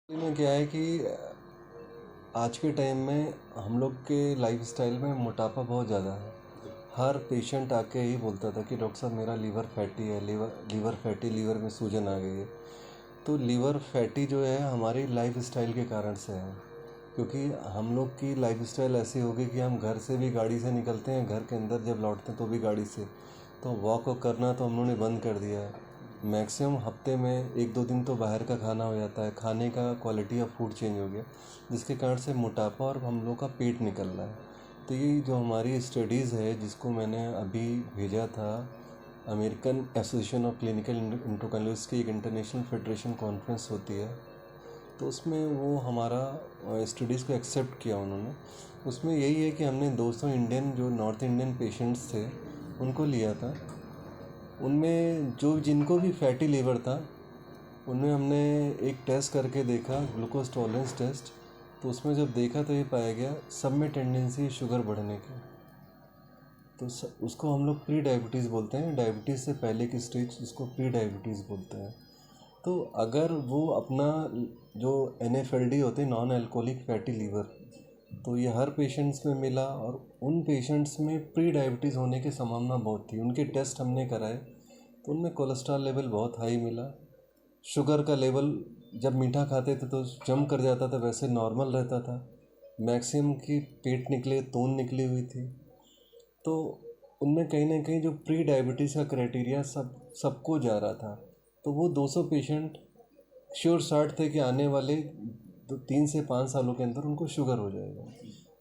में क्या है कि आज के टाइम में हम लोग के लाइफस्टाइल में मोटापा बहुत ज़्यादा है। हर पेशेंट आके यही बोलता था कि डॉक्टर साहब मेरा लीवर फैटी है, लीवर फैटी, लीवर में सूजन आ गई है। तो लीवर फैटी जो है हमारी लाइफस्टाइल के कारण से है, क्योंकि हम लोग की लाइफस्टाइल ऐसी हो गई कि हम घर से भी गाड़ी से निकलते हैं, घर के अंदर जब लौटते हैं तो भी गाड़ी से। तो वॉक करना तो हम लोगों ने बंद कर दिया है। मैक्सिमम हफ्ते में 1-2 दिन तो बाहर का खाना हो जाता है, खाने का क्वालिटी ऑफ फूड चेंज हो गया, जिसके कारण से मोटापा और हम लोग का पेट निकल रहा है। तो ये जो हमारी स्टडीज़ है, जिसको मैंने अभी भेजा था, American association of clinical endocrinologist की एक इंटरनेशनल फेडरेशन कॉन्फ्रेंस होती है, तो उसमें वो हमारा स्टडीज़ को एक्सेप्ट किया उन्होंने। उसमें यही है कि हमने 200 इंडियन जो नॉर्थ इंडियन पेशेंट्स थे उनको लिया था। उनमें जो जिनको भी फैटी लीवर था, उनमें हमने एक टेस्ट करके देखा, ग्लूकोज टॉलरेंस टेस्ट। तो उसमें जब देखा तो ये पाया गया सब में टेंडेंसी है शुगर बढ़ने की। तो उसको हम लोग प्री डायबिटीज़ बोलते हैं, डायबिटीज़ से पहले की स्टेज, जिसको प्री डायबिटीज़ बोलते हैं। तो अगर वो अपना जो NFLD होते हैं, नॉन अल्कोहलिक फैटी लीवर, तो ये हर पेशेंट्स में मिला और उन पेशेंट्स में प्री डायबिटीज़ होने की संभावना बहुत थी। उनके टेस्ट हमने कराए तो उनमें कोलेस्ट्रॉल लेवल बहुत हाई मिला। शुगर का लेवल जब मीठा खाते थे तो जम कर जाता था, वैसे नॉर्मल रहता था। मैक्सिमम की पेट निकले, तून निकली हुई थी। तो उनमें कहीं ना कहीं जो प्री डायबिटीज़ का क्राइटेरिया सबको जा रहा था। तो वो 200 पेशेंट श्योर शॉट थे कि आने वाले 3 से 5 सालों के अंदर उनको शुगर हो जाएगा।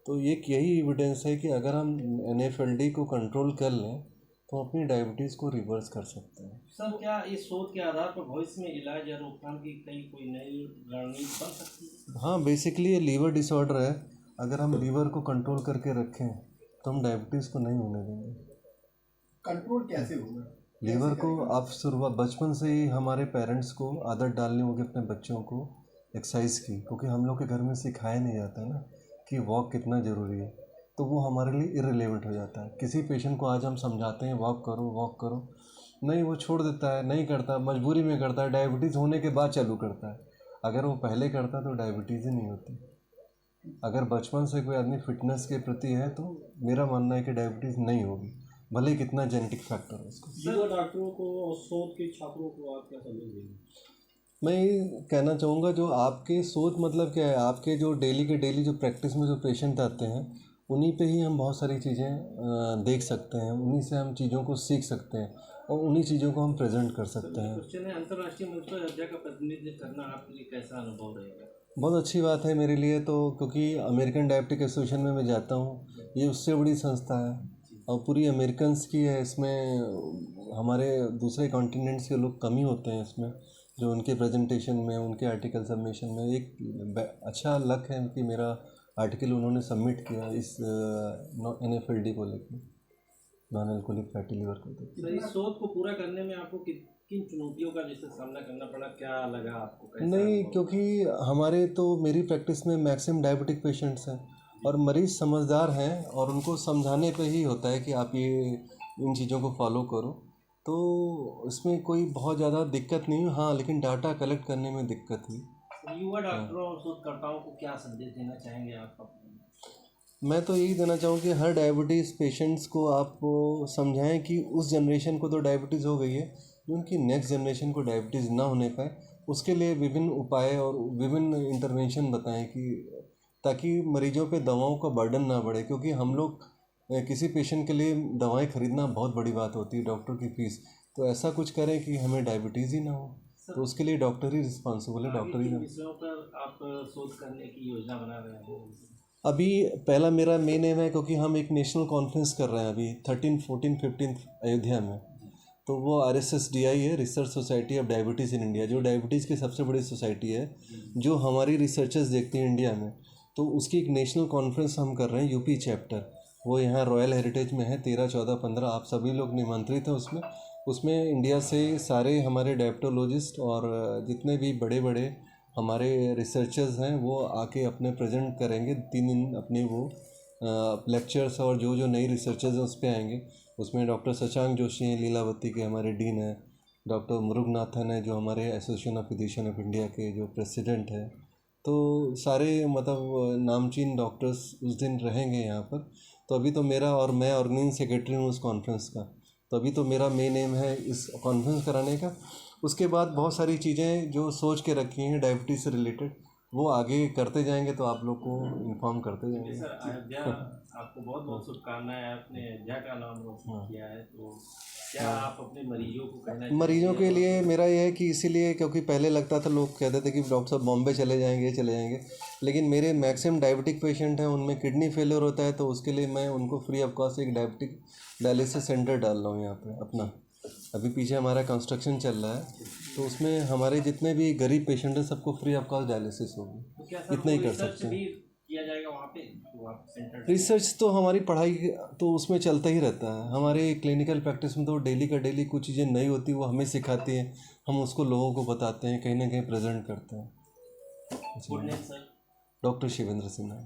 तो एक यही एविडेंस है कि अगर हम NFLD को कंट्रोल कर लें तो अपनी डायबिटीज़ को रिवर्स कर सकते हैं। सर, क्या इस शोध के आधार पर भविष्य में इलाज या रोकथाम की कई कोई नई रणनीति बन सकती है? हाँ, बेसिकली ये लीवर डिसऑर्डर है। अगर हम लीवर को कंट्रोल करके रखें तो हम डायबिटीज़ को नहीं होने देंगे। कंट्रोल कैसे होगा? लीवर को आप शुरुआत बचपन से ही हमारे पेरेंट्स को आदत डालनी होगी अपने बच्चों को एक्सरसाइज की, क्योंकि हम लोग के घर में सिखाया नहीं जाता है ना कि वॉक कितना ज़रूरी है। तो वो हमारे लिए इररिलेवेंट हो जाता है। किसी पेशेंट को आज हम समझाते हैं वॉक करो वॉक करो, नहीं, वो छोड़ देता है, नहीं करता, मजबूरी में करता है, डायबिटीज़ होने के बाद चालू करता है। अगर वो पहले करता तो डायबिटीज़ ही नहीं होती। अगर बचपन से कोई आदमी फिटनेस के प्रति है तो मेरा मानना है कि डायबिटीज़ नहीं होगी, भले ही कितना जेनेटिक फैक्टर हो उसको। युवा डॉक्टरों को और शोध के छात्रों को आप क्या संदेश देंगे? मैं ये कहना चाहूँगा, जो आपके सोच मतलब क्या है, आपके जो डेली के डेली जो प्रैक्टिस में जो पेशेंट आते हैं उन्हीं पे ही हम बहुत सारी चीज़ें देख सकते हैं, उन्हीं से हम चीज़ों को सीख सकते हैं और उन्हीं चीज़ों को हम प्रेजेंट कर सकते हैं। क्वेश्चन है, अंतर्राष्ट्रीय मंच पर हत्या का प्रतिनिधित्व करना आपके लिए कैसा अनुभव रहेगा? बहुत अच्छी बात है मेरे लिए तो, क्योंकि अमेरिकन डायबिटिक एसोसिएशन में मैं जाता हूँ, ये उससे बड़ी संस्था है और पूरी अमेरिकन्स की है। इसमें हमारे दूसरे कॉन्टिनेंट्स के लोग कम ही होते हैं इसमें, जो उनके प्रेजेंटेशन में, उनके आर्टिकल सबमिशन में। एक अच्छा लक है कि मेरा आर्टिकल उन्होंने सबमिट किया इस NFLD को लेकर, नॉन अल्कोहलिक फैटी लिवर को लेकर। सर, इस शोध को पूरा करने में आपको किन चुनौतियों का जैसे सामना करना पड़ा, क्या लगा आपको, कैसा नहीं, अनुभव? क्योंकि हमारे तो मेरी प्रैक्टिस में मैक्सिमम डायबिटिक पेशेंट्स हैं और मरीज़ समझदार हैं और उनको समझाने पे ही होता है कि आप ये इन चीज़ों को फॉलो करो। तो इसमें कोई बहुत ज़्यादा दिक्कत नहीं हुई, हाँ, लेकिन डाटा कलेक्ट करने में दिक्कत हुई। युवा डॉक्टरों और शोधकर्ताओं को क्या संदेश देना चाहेंगे आप? मैं तो यही देना चाहूँ कि हर डायबिटीज़ पेशेंट्स को आप समझाएं कि उस जनरेशन को तो डायबिटीज़ हो गई है, जो उनकी नेक्स्ट जनरेशन को डायबिटीज़ ना होने पाए, उसके लिए विभिन्न उपाय और विभिन्न इंटरवेंशन बताएं, कि ताकि मरीजों पे दवाओं का बर्डन ना बढ़े। क्योंकि हम लोग किसी पेशेंट के लिए दवाएं खरीदना बहुत बड़ी बात होती है, डॉक्टर की फीस। तो ऐसा कुछ करें कि हमें डायबिटीज़ ही ना हो, तो उसके लिए डॉक्टर ही रिस्पॉन्सिबल है, डॉक्टर ही। किन विषयों पर आप शोध करने की योजना बना रहे हैं? अभी पहला मेरा मेन एम है, क्योंकि हम एक नेशनल कॉन्फ्रेंस कर रहे हैं अभी 13, 14, 15 अयोध्या में। तो वो RSSDI है, research society of diabetes in India, जो डायबिटीज़ की सबसे बड़ी सोसाइटी है, जो हमारी रिसर्चर्स देखती हैं इंडिया में। तो उसकी एक नेशनल कॉन्फ्रेंस हम कर रहे हैं, यूपी चैप्टर। वो यहाँ रॉयल हेरिटेज में है, 13, 14, 15, आप सभी लोग निमंत्रित हैं उसमें। उसमें इंडिया से सारे हमारे डायबिटोलॉजिस्ट और जितने भी बड़े बड़े हमारे रिसर्चर्स हैं वो आके अपने प्रेजेंट करेंगे। 3 दिन अपने वो लेक्चर्स, और जो जो नई रिसर्चर्स हैं उस पर आएंगे। उसमें डॉक्टर शशांक जोशी हैं, लीलावती के हमारे डीन हैं, डॉक्टर मुरुगनाथन है जो हमारे association of physician of India के जो प्रेसिडेंट हैं, तो सारे मतलब नामचीन डॉक्टर्स उस दिन रहेंगे यहाँ पर। तो अभी तो मेरा और मैं ऑर्गेनाइजिंग सेक्रेटरी हूँ उस कॉन्फ्रेंस का, तो अभी तो मेरा मेन एम है इस कॉन्फ्रेंस कराने का। उसके बाद बहुत सारी चीज़ें जो सोच के रखी हैं डायबिटीज़ से रिलेटेड, वो आगे करते जाएंगे तो आप लोग को इन्फॉर्म करते जी जाएंगे। सर, अयोध्या आपको बहुत बहुत शुभकामनाएं, आपने अयोध्या का नाम रोशन किया है। तो क्या आप अपने मरीजों को कहना चाहेंगे? मरीजों के लिए मेरा यह है कि इसीलिए, क्योंकि पहले लगता था लोग कहते थे कि डॉक्टर साहब बॉम्बे चले जाएंगे, लेकिन मेरे मैक्सिमम डायबिटिक पेशेंट हैं, उनमें किडनी फेलियर होता है, तो उसके लिए मैं उनको फ्री ऑफ कॉस्ट एक डायबिटिक डायलिसिस सेंटर डाल रहा हूँ यहाँ पे अपना। अभी पीछे हमारा कंस्ट्रक्शन चल रहा है, तो उसमें हमारे जितने भी गरीब पेशेंट हैं सबको फ्री ऑफ कॉस्ट डायलिसिस होगी। तो क्या सर इतना ही कर रिसर्च सकते हैं। भी किया जाएगा वहाँ पे, तो आप सेंटर रिसर्च तो हमारी पढ़ाई तो उसमें चलता ही रहता है। हमारे क्लिनिकल प्रैक्टिस में तो डेली का डेली कुछ चीज़ें नई होती है, वो हमें सिखाती हैं, हम उसको लोगों को बताते हैं, कहीं ना कहीं प्रेजेंट करते हैं। Good name sir? Doctor Shivendra Sinha.